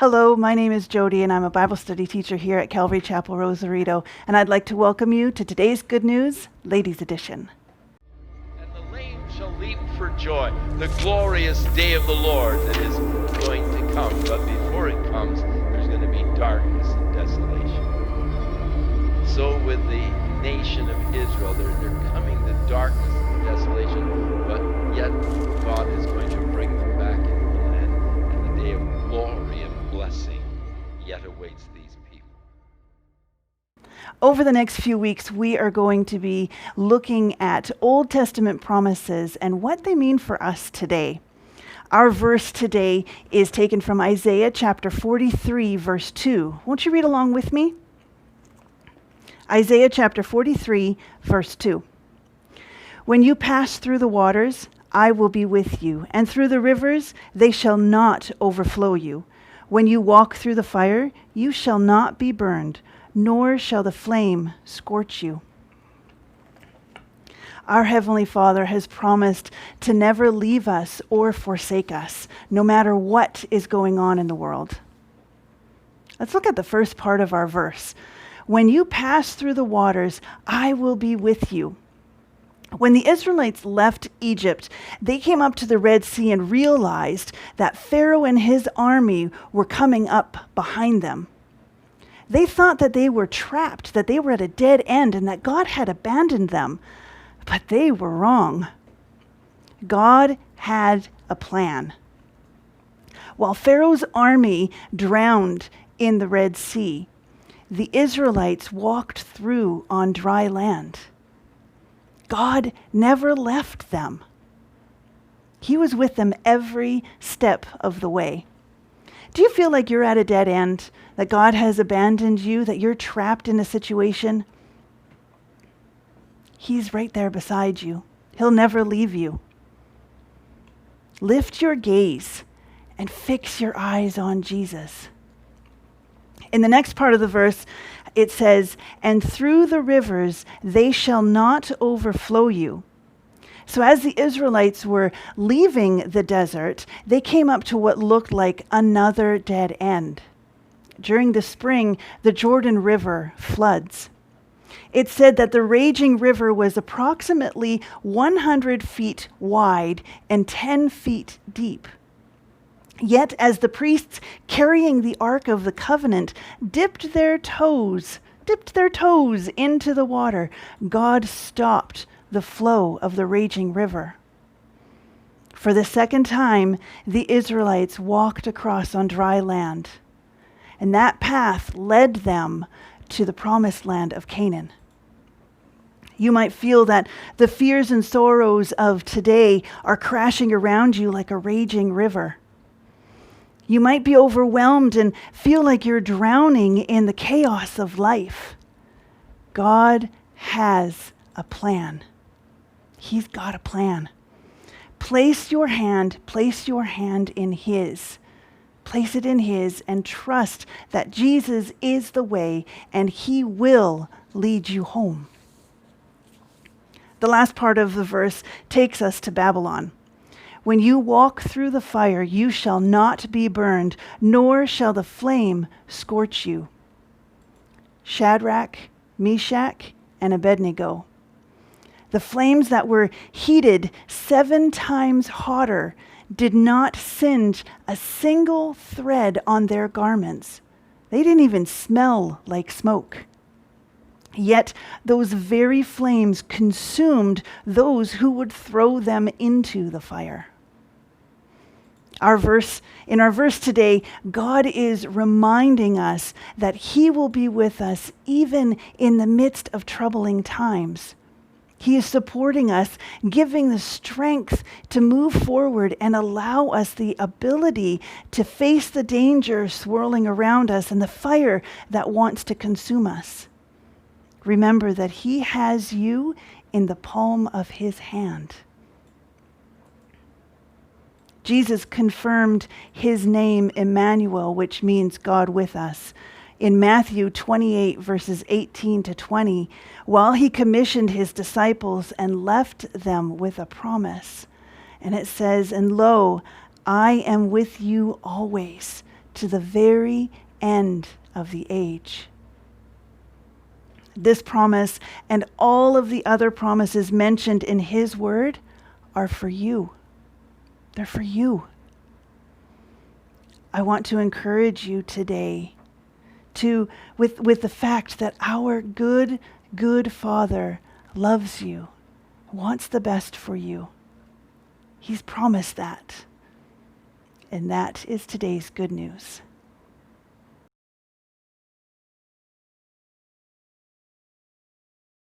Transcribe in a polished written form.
Hello, my name is Jody, and I'm a Bible study teacher here at Calvary Chapel, Rosarito, and I'd like to welcome you to today's Good News, Ladies Edition. And the lame shall leap for joy, the glorious day of the Lord that is going to come. But before it comes, there's going to be darkness and desolation. So with the nation of Israel, they're coming to darkness and desolation, but yet God is going to bring them back into the land, and the day of glory and blessing yet awaits these people. Over the next few weeks, we are going to be looking at Old Testament promises and what they mean for us today. Our verse today is taken from Isaiah chapter 43, verse 2. Won't you read along with me? Isaiah chapter 43, verse 2. When you pass through the waters, I will be with you, and through the rivers, they shall not overflow you. When you walk through the fire, you shall not be burned, nor shall the flame scorch you. Our Heavenly Father has promised to never leave us or forsake us, no matter what is going on in the world. Let's look at the first part of our verse. When you pass through the waters, I will be with you. When the Israelites left Egypt, they came up to the Red Sea and realized that Pharaoh and his army were coming up behind them. They thought that they were trapped, that they were at a dead end, and that God had abandoned them. But they were wrong. God had a plan. While Pharaoh's army drowned in the Red Sea, the Israelites walked through on dry land. God never left them. He was with them every step of the way. Do you feel like you're at a dead end, that God has abandoned you, that you're trapped in a situation? He's right there beside you. He'll never leave you. Lift your gaze and fix your eyes on Jesus. In the next part of the verse, it says, and through the rivers they shall not overflow you. So as the Israelites were leaving the desert, they came up to what looked like another dead end. During the spring, the Jordan River floods. It said that the raging river was approximately 100 feet wide and 10 feet deep. Yet as the priests carrying the Ark of the Covenant dipped their toes into the water, God stopped the flow of the raging river. For the second time, the Israelites walked across on dry land, and that path led them to the promised land of Canaan. You might feel that the fears and sorrows of today are crashing around you like a raging river. You might be overwhelmed and feel like you're drowning in the chaos of life. God has a plan. He's got a plan. Place your hand in His. Place it in His and trust that Jesus is the way and He will lead you home. The last part of the verse takes us to Babylon. When you walk through the fire, you shall not be burned, nor shall the flame scorch you. Shadrach, Meshach, and Abednego. The flames that were heated 7 times hotter did not singe a single thread on their garments. They didn't even smell like smoke. Yet those very flames consumed those who would throw them into the fire. In our verse today, God is reminding us that He will be with us even in the midst of troubling times. He is supporting us, giving the strength to move forward and allow us the ability to face the danger swirling around us and the fire that wants to consume us. Remember that He has you in the palm of His hand. Jesus confirmed His name Emmanuel, which means God with us. In Matthew 28, verses 18 to 20, while He commissioned His disciples and left them with a promise. And it says, and lo, I am with you always to the very end of the age. This promise and all of the other promises mentioned in his word are for you. They're for you. I want to encourage you today with the fact that our good Father loves you, wants the best for you. He's promised that. And that is today's good news.